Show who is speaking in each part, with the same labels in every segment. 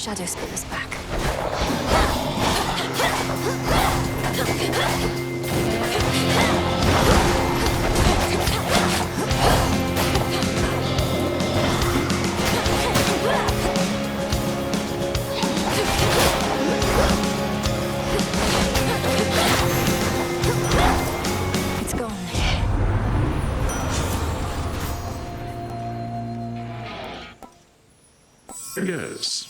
Speaker 1: shadow spears back. It's gone.
Speaker 2: Yes.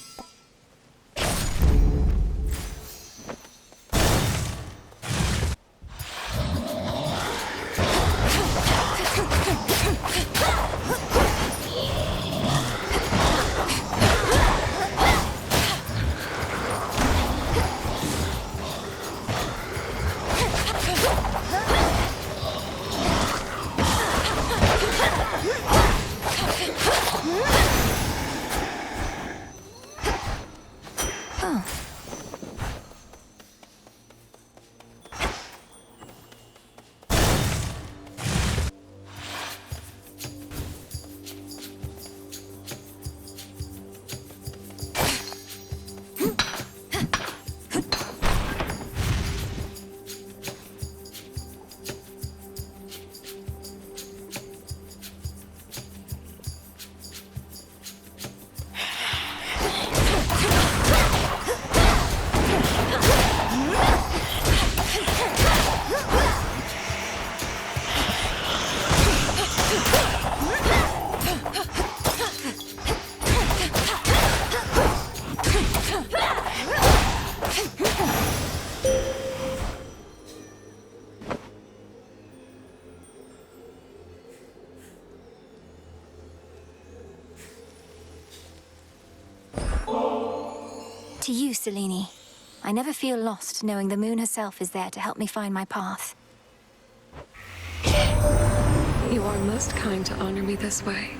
Speaker 1: To you, Selene. I never feel lost knowing the moon herself is there to help me find my path.
Speaker 3: You are most kind to honor me this way.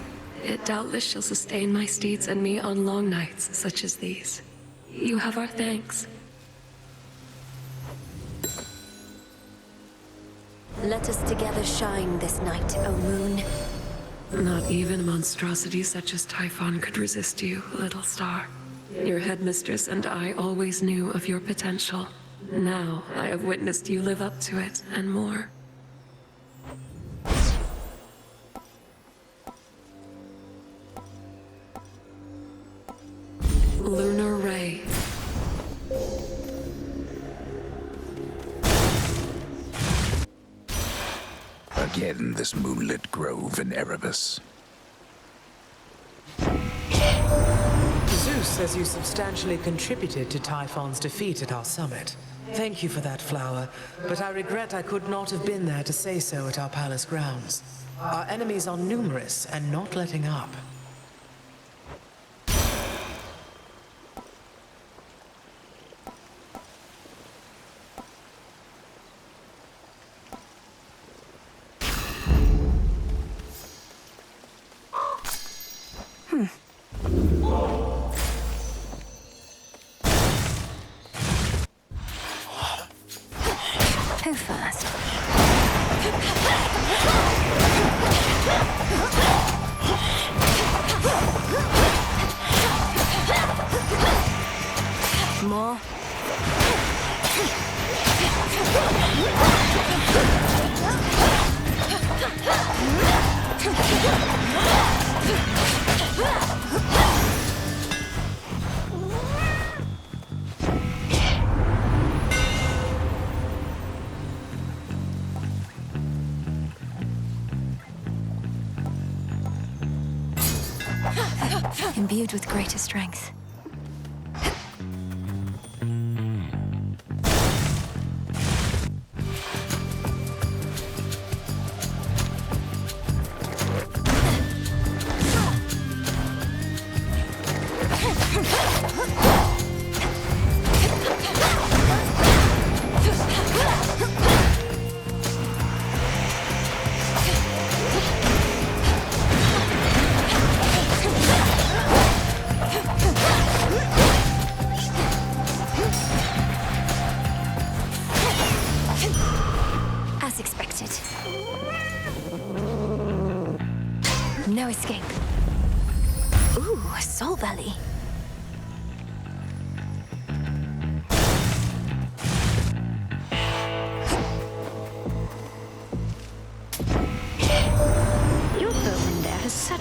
Speaker 3: It doubtless shall sustain my steeds and me on long nights such as these. You have our thanks.
Speaker 1: Let us together shine this night, O moon.
Speaker 3: Not even a monstrosity such as Typhon could resist you, little star. Your headmistress and I always knew of your potential. Now I have witnessed you live up to it, and more. Lunar Ray.
Speaker 4: Again, this moonlit grove in Erebus.
Speaker 5: Zeus says you substantially contributed to Typhon's defeat at our summit. Thank you for that, Flower, but I regret I could not have been there to say so at our palace grounds. Our enemies are numerous and not letting up.
Speaker 1: Who first? More? Imbued with greater strength. As expected. No escape. Ooh, a soul belly.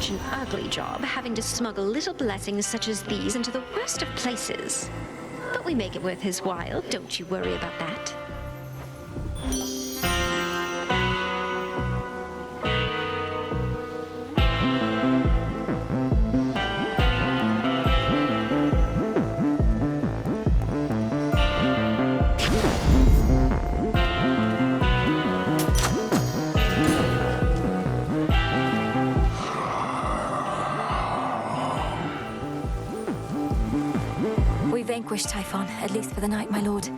Speaker 2: such an ugly job having to smuggle little blessings such as these into the worst of places. But we make it worth his while, don't you worry about that.
Speaker 1: We vanquished Typhon, at least for the night, my lord.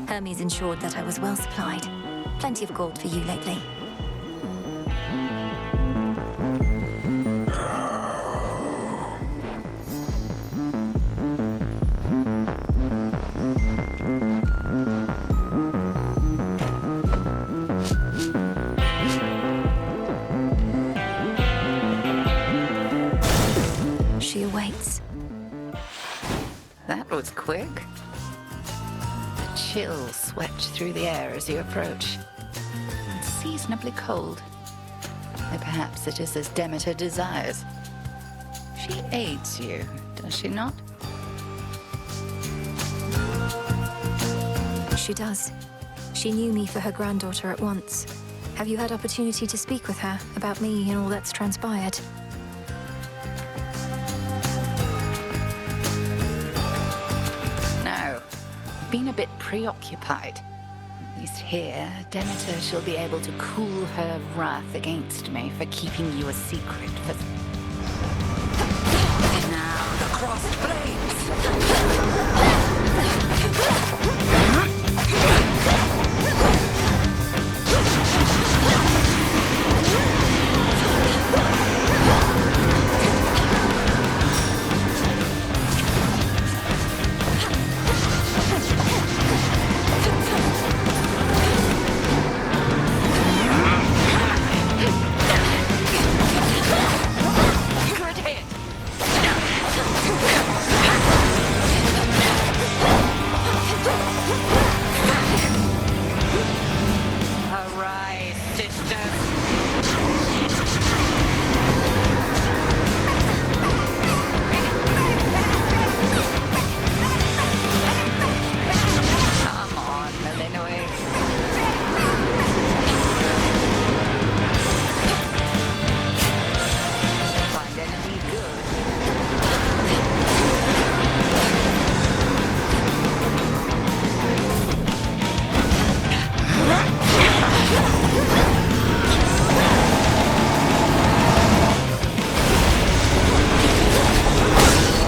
Speaker 1: Hermes ensured that I was well supplied. Plenty of gold for you lately. She awaits.
Speaker 6: That was quick. The chill swept through the air as you approach. It's seasonably cold. Though perhaps it is as Demeter desires. She aids you, does she not?
Speaker 1: She does. She knew me for her granddaughter at once. Have you had opportunity to speak with her about me and all that's transpired?
Speaker 6: No. Been a bit preoccupied. At least here, Demeter shall be able to cool her wrath against me for keeping you a secret for... Now the crossed blades! Arise, sisters! Come on, Melinoe. Find enemy good.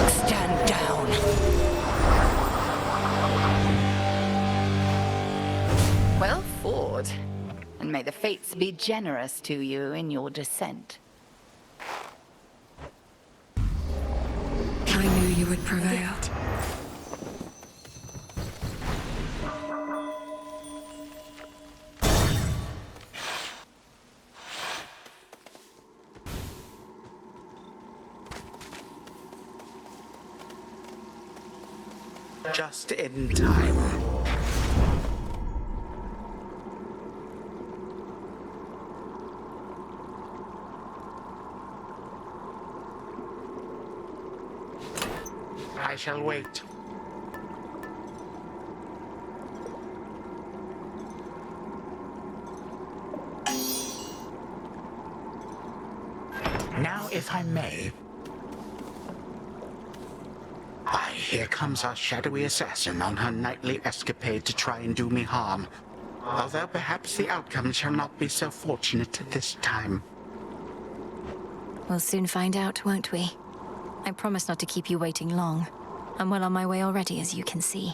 Speaker 6: Stand down. Well fought, and may the fates be generous to you in your descent.
Speaker 3: I knew you would prevail.
Speaker 7: Just in time. I shall wait. Now, if I may. Aye, here comes our shadowy assassin on her nightly escapade to try and do me harm. Although perhaps the outcome shall not be so fortunate this time.
Speaker 1: We'll soon find out, won't we? I promise not to keep you waiting long. I'm well on my way already, as you can see.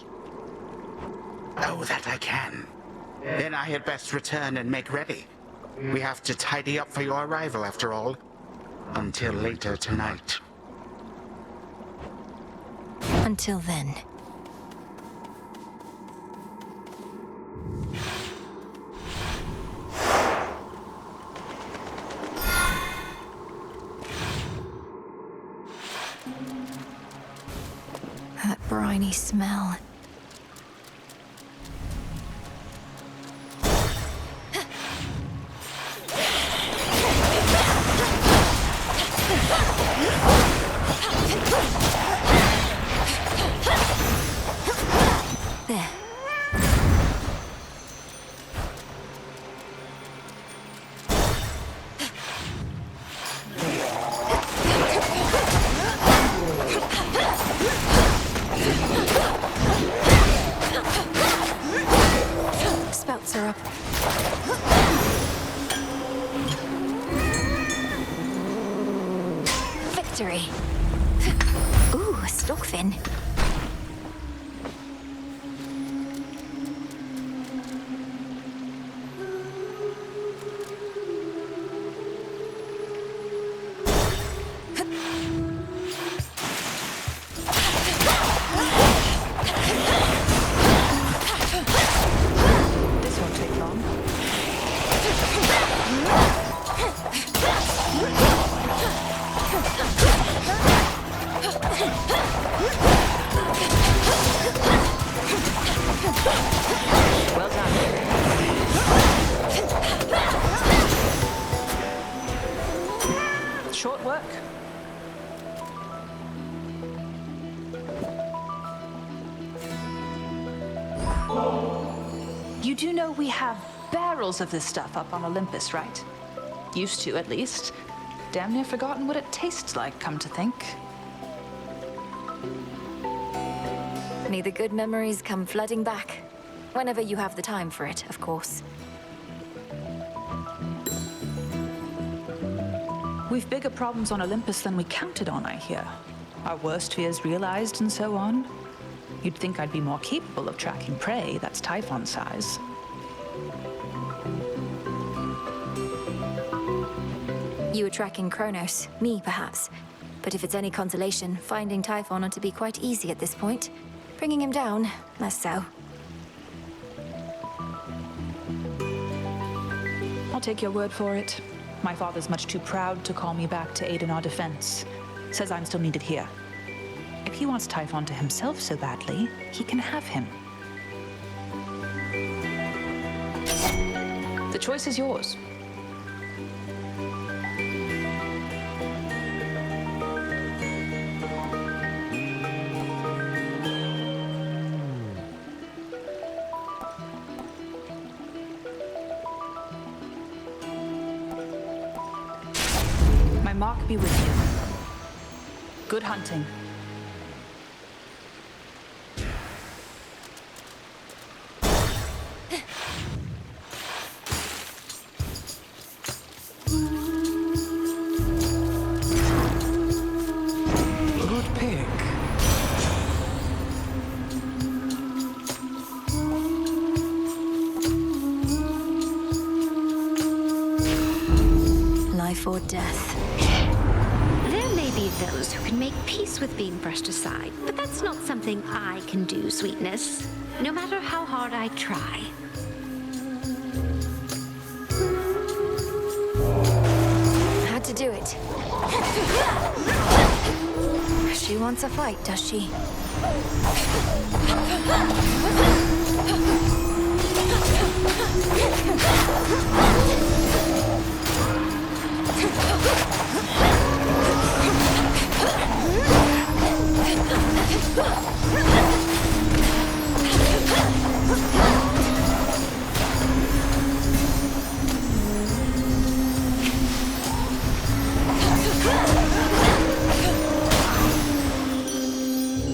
Speaker 7: Oh, that I can. Then I had best return and make ready. We have to tidy up for your arrival, after all. Until later tonight.
Speaker 1: Until then. That briny smell. victory. Ooh, a stockfin.
Speaker 8: This won't take long. Well done. Short work. You do know we have barrels of this stuff up on Olympus, right? Used to, at least. Damn near forgotten what it tastes like, come to think.
Speaker 1: May the good memories come flooding back. Whenever you have the time for it, of course.
Speaker 8: We've bigger problems on Olympus than we counted on, I hear. Our worst fears realized and so on. You'd think I'd be more capable of tracking prey that's Typhon size.
Speaker 1: You were tracking Kronos, me perhaps. But if it's any consolation, finding Typhon ought to be quite easy at this point. Bringing him down, less so.
Speaker 8: I'll take your word for it. My father's much too proud to call me back to aid in our defense. Says I'm still needed here. If he wants Typhon to himself so badly, he can have him. The choice is yours. My mark be with you. Good hunting.
Speaker 5: Good pick.
Speaker 1: Life or death.
Speaker 2: There may be those who can make peace with being brushed aside, but that's not something I can do, sweetness. No matter how hard I try.
Speaker 1: Had to do it. She wants a fight, does she?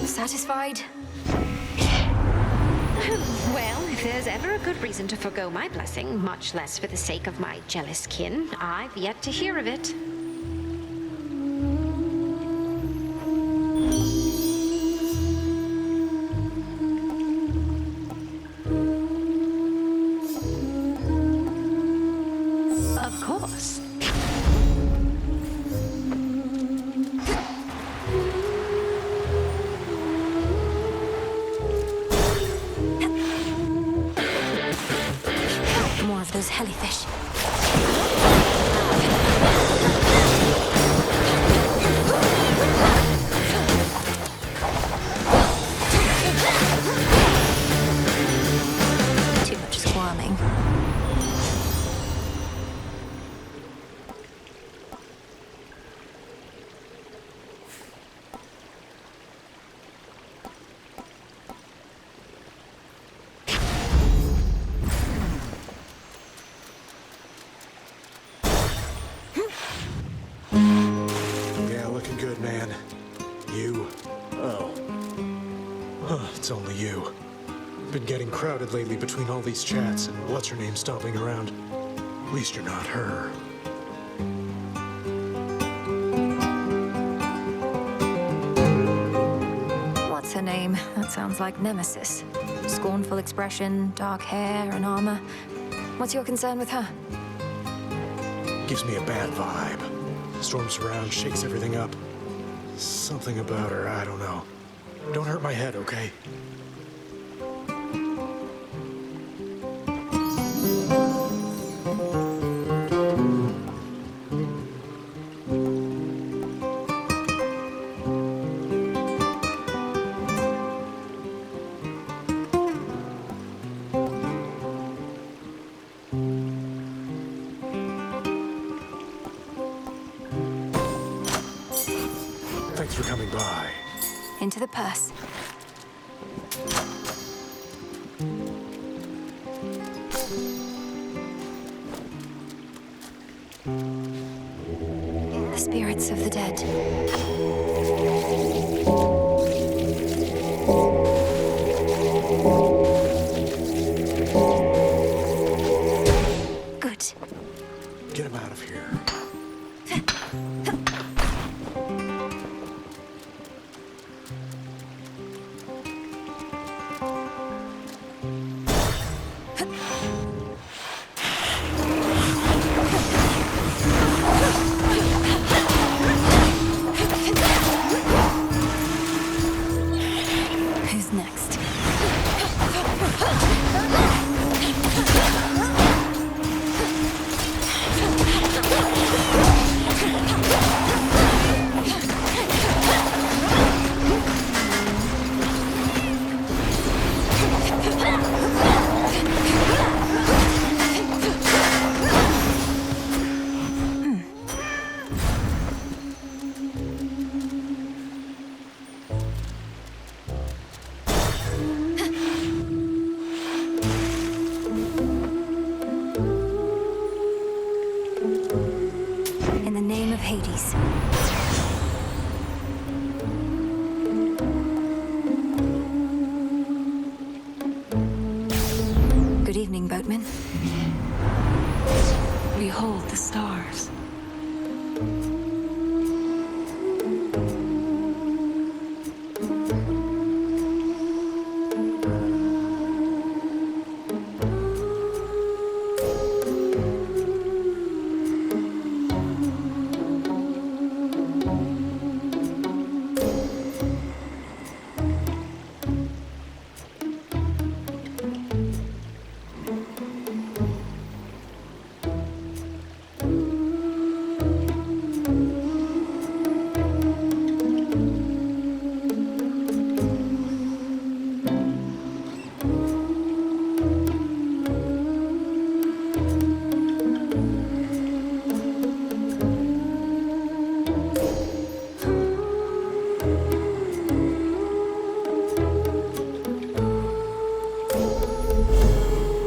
Speaker 1: Satisfied?
Speaker 2: Well, if there's ever a good reason to forgo my blessing, much less for the sake of my jealous kin, I've yet to hear of it. Of course.
Speaker 1: More of those hellyfish. Too much squirming.
Speaker 9: Yeah, looking good, man. You? Oh. Huh, it's only you. Been getting crowded lately between all these chats and what's-her-name stomping around. At least you're not her.
Speaker 1: her name. That sounds like Nemesis. Scornful expression, dark hair and armor. What's your concern with her?
Speaker 9: Gives me a bad vibe. Storms around, shakes everything up. Something about her, I don't know. Don't hurt my head, okay? Thanks for coming by.
Speaker 1: Into the purse. The spirits of the dead. Good.
Speaker 9: Get him out of here.
Speaker 1: Who's next? In the name of Hades. Good evening, boatman.
Speaker 3: Behold the stars.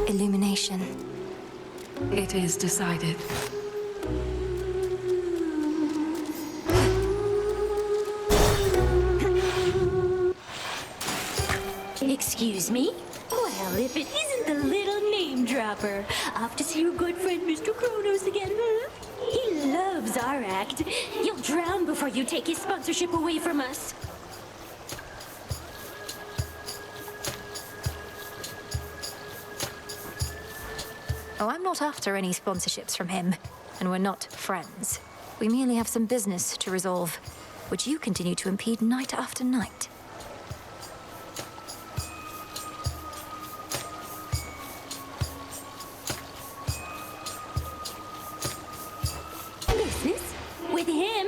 Speaker 1: Illumination.
Speaker 3: It is decided.
Speaker 10: Excuse me? Well, if it isn't the little name dropper. Off to see your good friend Mr. Kronos again, huh? He loves our act. You'll drown before you take his sponsorship away from us.
Speaker 1: Oh, I'm not after any sponsorships from him, and we're not friends. We merely have some business to resolve, which you continue to impede night after night.
Speaker 10: Business? With him?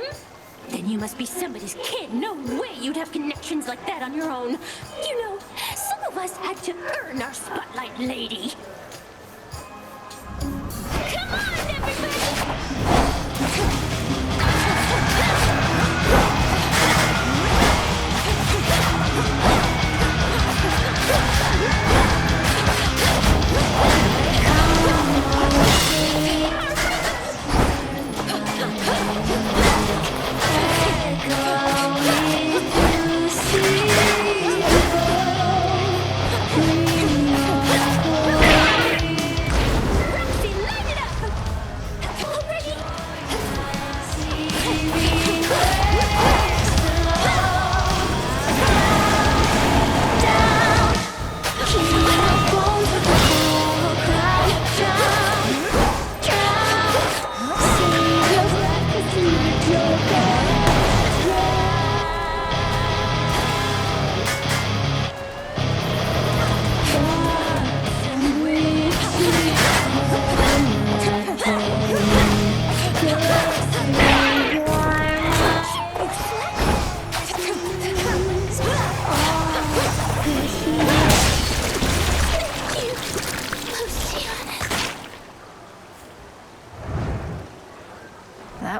Speaker 10: Then you must be somebody's kid. No way you'd have connections like that on your own. You know, some of us had to earn our spotlight, lady. Come on, everybody!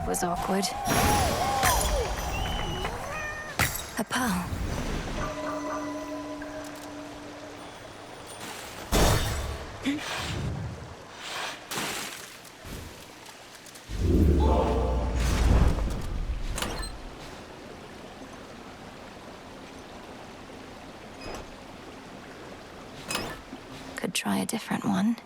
Speaker 1: was awkward. A pearl. Could try a different one.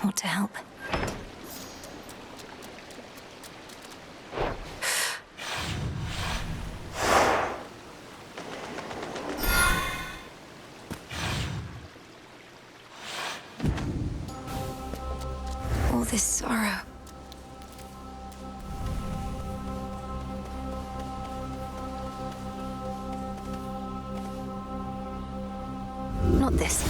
Speaker 1: Ought to help. All this sorrow. Not this.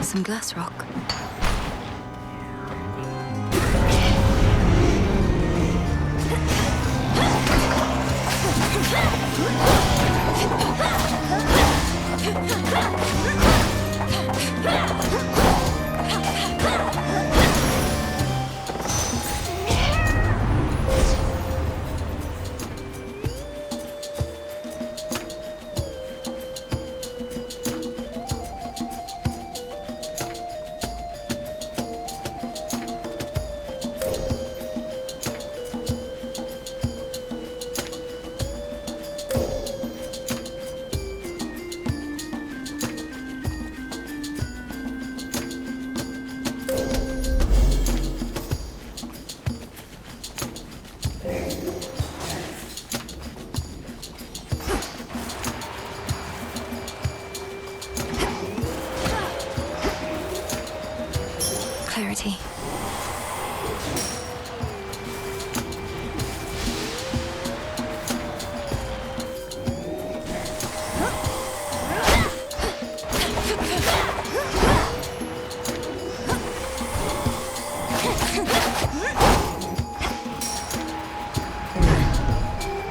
Speaker 1: Some glass rock. Clarity.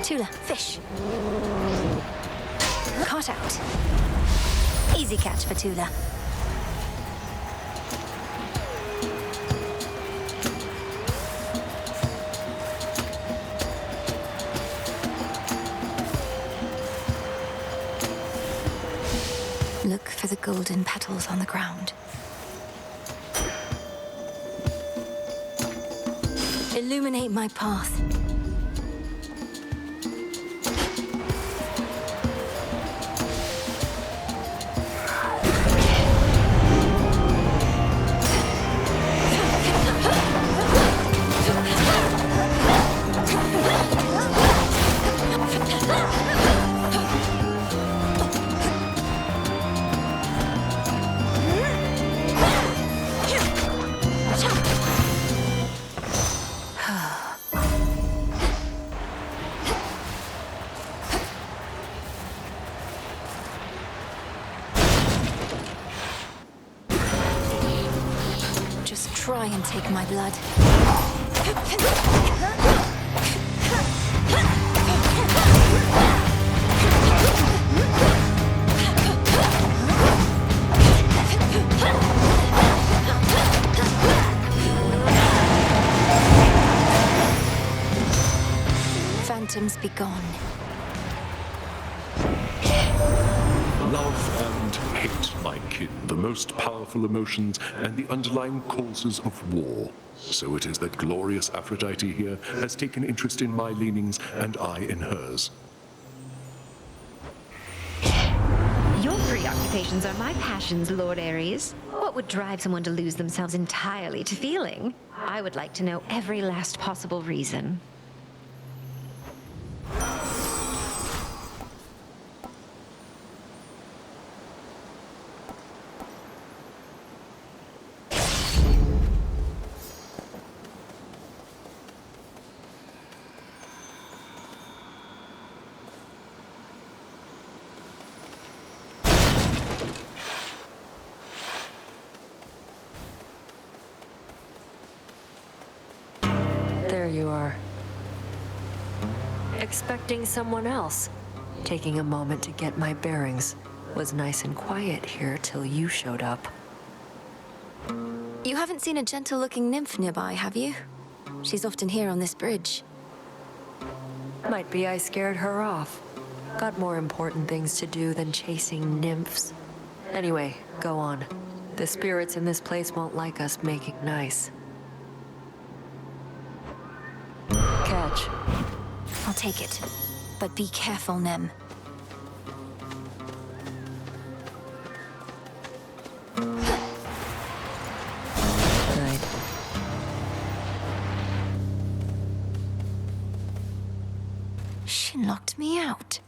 Speaker 1: Tula, fish. Caught out. Easy catch for Tula. Look for the golden petals on the ground. Illuminate my path. Just try and take my blood. Phantoms be gone.
Speaker 11: Love and hate, my kin, the most powerful emotions and the underlying causes of war. So it is that glorious Aphrodite here has taken interest in my leanings and I in hers.
Speaker 2: Your preoccupations are my passions, Lord Ares. What would drive someone to lose themselves entirely to feeling? I would like to know every last possible reason.
Speaker 12: expecting someone else. Taking a moment to get my bearings. Was nice and quiet here till you showed up.
Speaker 1: You haven't seen a gentle-looking nymph nearby, have you? She's often here on this bridge.
Speaker 12: Might be I scared her off. Got more important things to do than chasing nymphs. Anyway, go on. The spirits in this place won't like us making nice. Catch.
Speaker 1: I'll take it. But be careful, Nem.
Speaker 12: Night.
Speaker 1: She locked me out.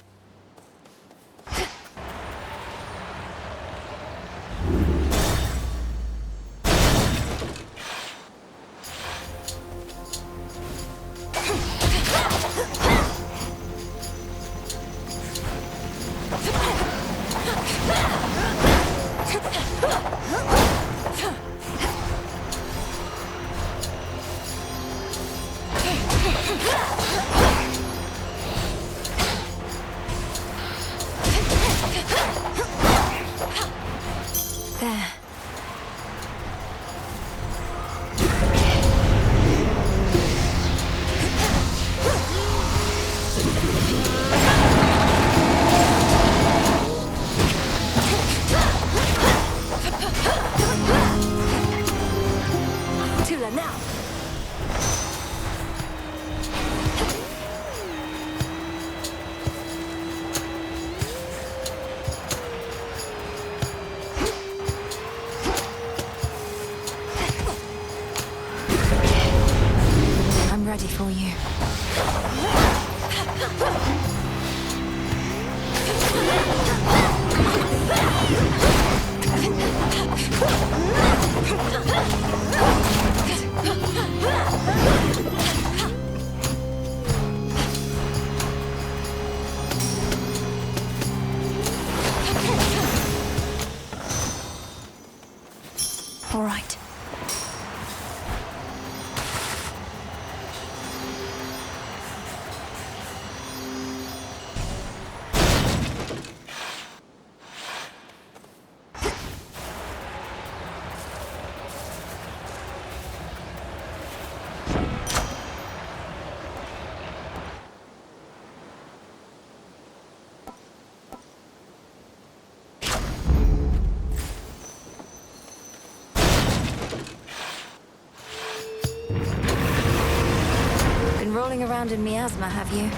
Speaker 1: There. Tula now. I'm ready for you. All right. Been rolling around in miasma, have you?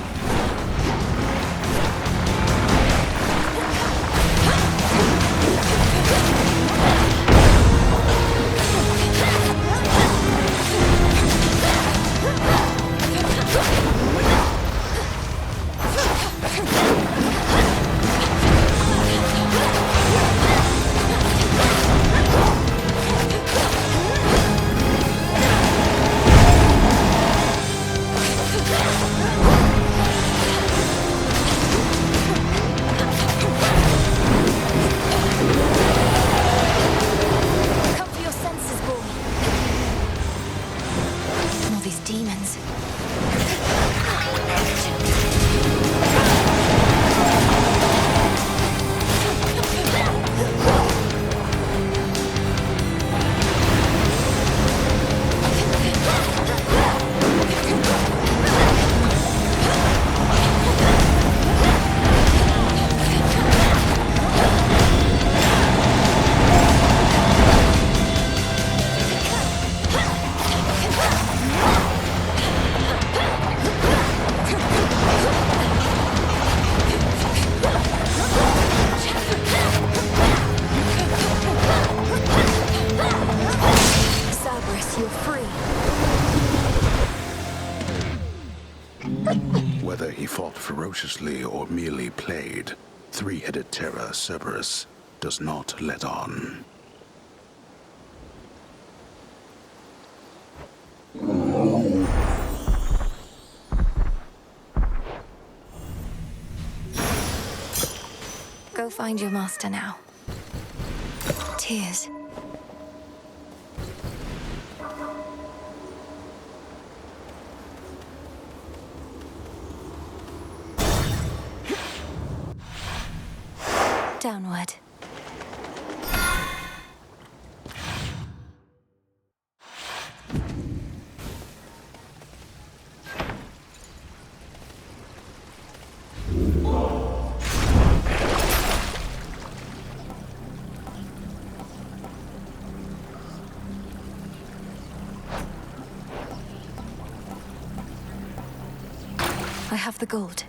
Speaker 1: Come for your senses, boy. All these demons. Cerberus, you're free.
Speaker 4: Whether he fought ferociously or merely played, three-headed terror Cerberus does not let on.
Speaker 1: Go find your master now. Tears. Downward. I have the gold.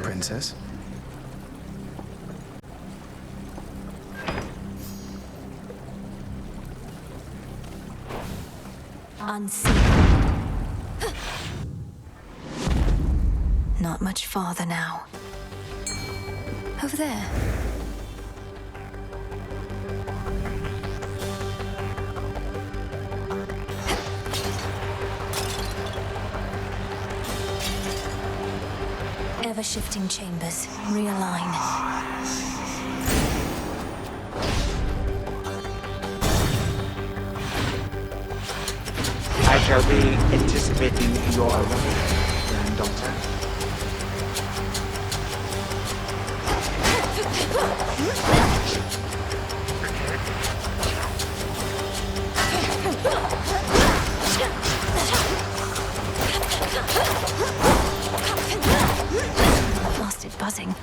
Speaker 13: Princess?
Speaker 1: Unseen. Not much farther now. Over there. Ever-shifting chambers. Realign.
Speaker 7: I shall be anticipating your arrival, granddaughter.
Speaker 1: Lost it buzzing.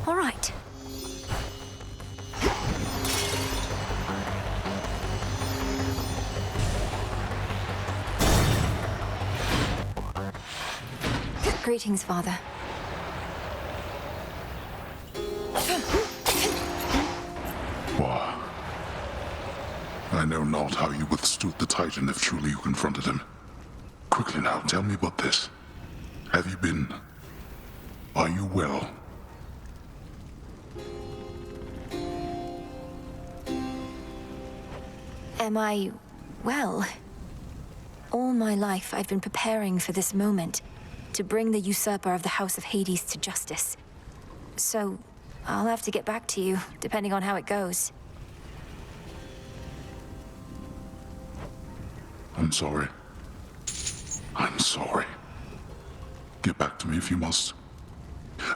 Speaker 1: All right. Greetings, Father.
Speaker 4: Wah. I know not how you withstood the Titan if truly you confronted him. Quickly now, tell me about this. Have you been... Are you well?
Speaker 1: Am I... well? All my life I've been preparing for this moment, to bring the usurper of the House of Hades to justice. So, I'll have to get back to you, depending on how it goes.
Speaker 4: I'm sorry. I'm sorry. Get back to me if you must.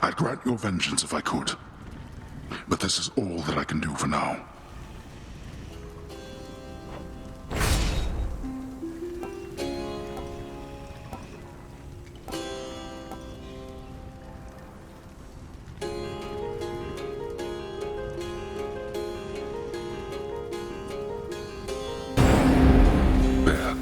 Speaker 4: I'd grant your vengeance if I could. But this is all that I can do for now. There.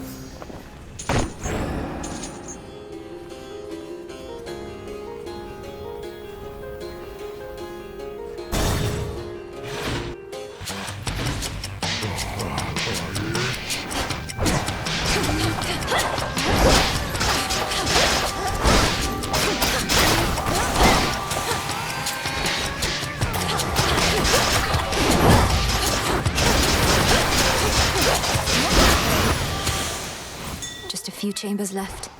Speaker 1: Just a few chambers left.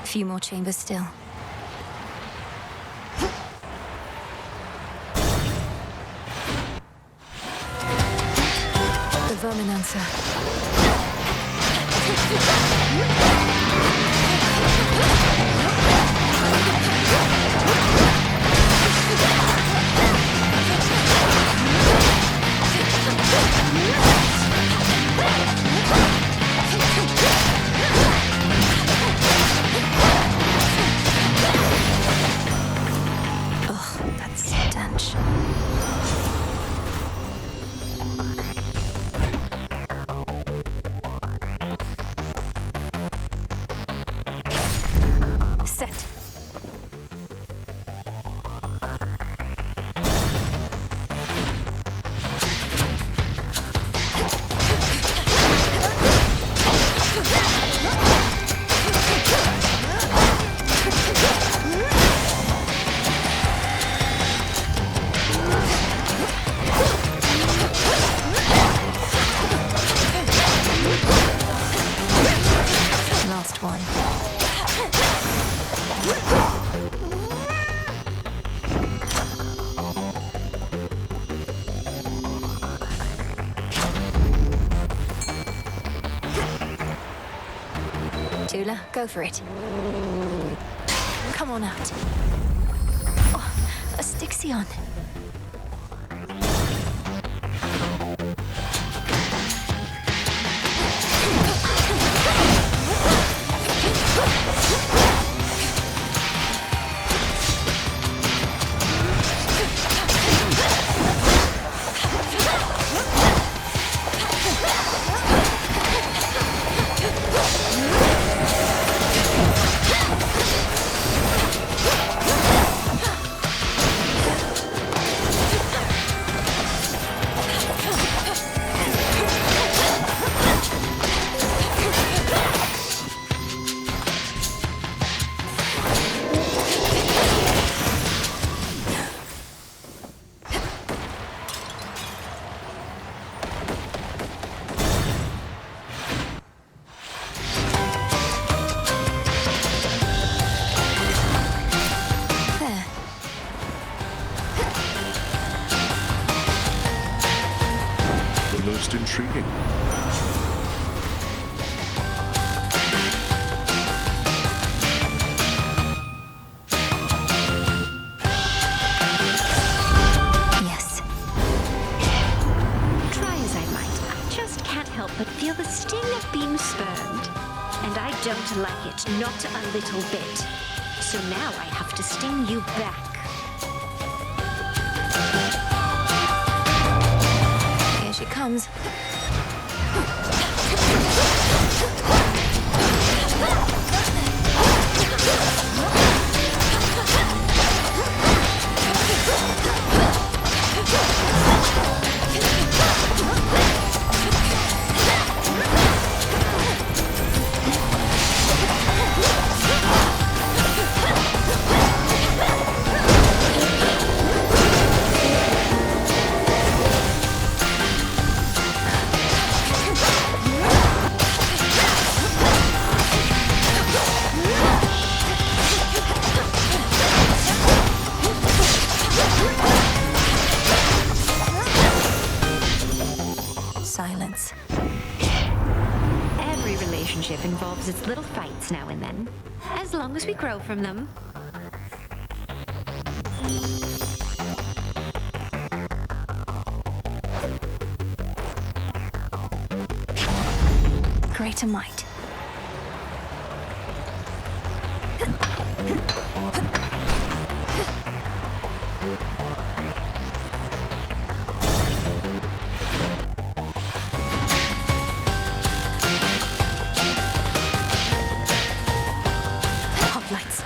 Speaker 1: Few more chambers still. on, Announcer. Ugh, that stench. Set. Last one. Tula, go for it. Come on out. Oh, a Styxion.
Speaker 11: Most intriguing.
Speaker 1: Yes.
Speaker 2: Try as I might, I just can't help but feel the sting of being spurned. And I don't like it, not a little bit. So now I have to sting you back.
Speaker 1: Here she comes. Silence.
Speaker 2: Every relationship involves its little fights now and then, as long as we grow from them.
Speaker 1: Greater might. Hoplites.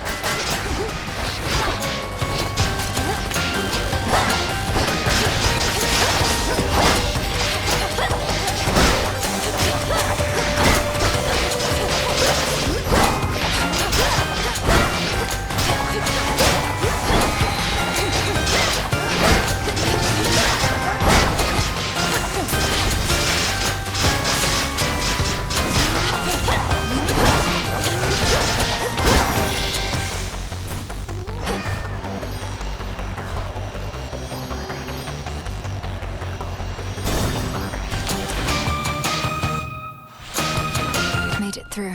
Speaker 1: through.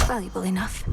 Speaker 1: Valuable enough.